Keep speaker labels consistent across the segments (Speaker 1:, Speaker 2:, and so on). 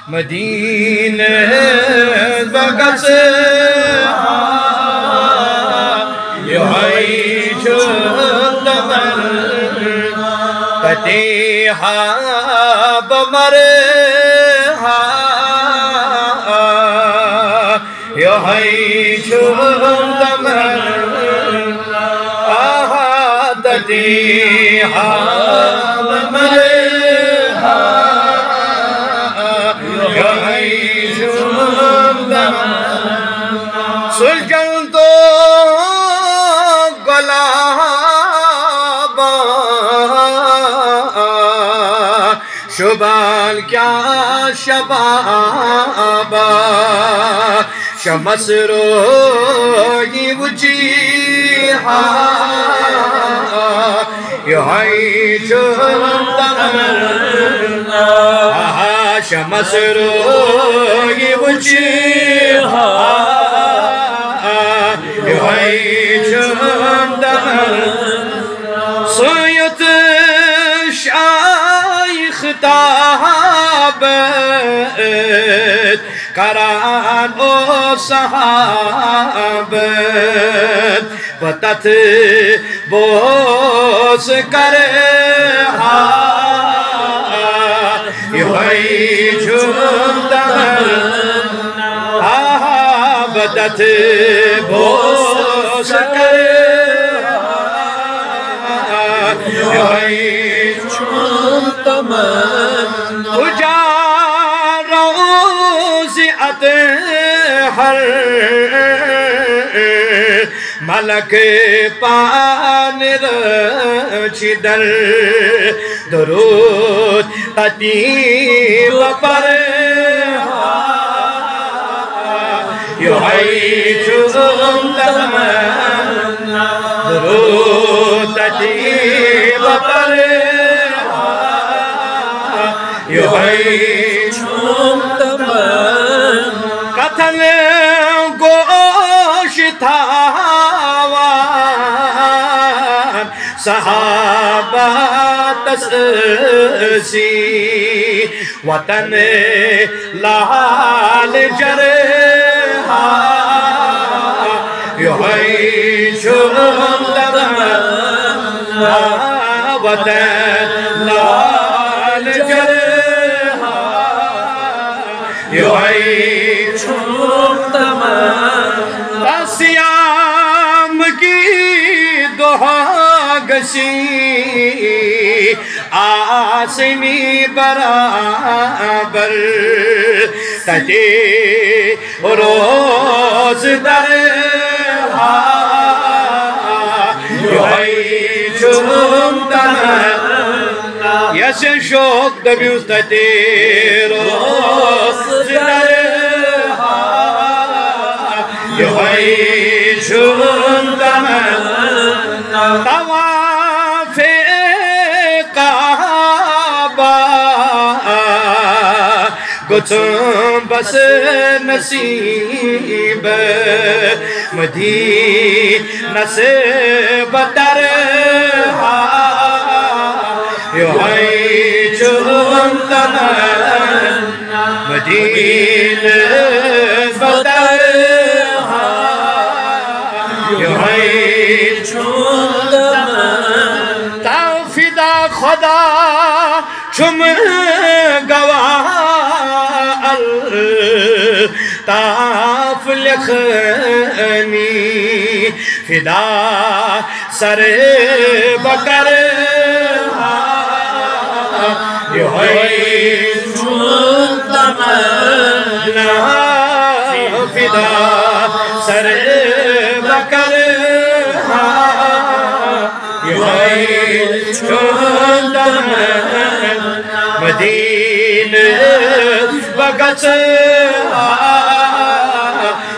Speaker 1: مدینہ bugs یہی چھوٹمر تتیہا بمر یہی چھوٹمر تتیہا بمر سلجن تو گلاب شبال کیا شباب شمس روی وجیہا یہی چھوٹمر شمس روی وجیہا یہی چھوٹمر سویت شایخ تابت کران و صحابت بتت بوس کرے یہی چھوٹمر بدت بوس کرے یہی چھوٹمر تجا روزعت ہر ملک پان رچدر درود تطیب پر یہی چھوٹمر درود تطیب پر یہی چھوٹمر کتھن گوش تھاوان صحابہ تسسی وطن لال جرہا یہی چھوٹمر وطن لال جرہا یہی چھوٹمر سیام کی دہا گسی آسنی برابر تجھے روز در یہی چھوٹمر یس شوق دبیوز تجھے روز در یہی چھوٹمر طواف کعبہ گتم بس نصیب مدینہ سے بتر یہی چھوٹمر مدینہ بتر یہی چھوٹمر تا فدا خدا چم گواہ الطاف لکھنی فدا سر بکر یہی چھوٹمر فدا سر بکر یہی چھوٹمر مدینہ بگس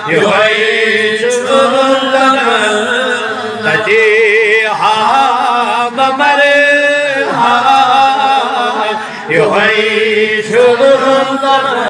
Speaker 1: یہی چھوٹمر تتیہا بمر یہی چھوٹمر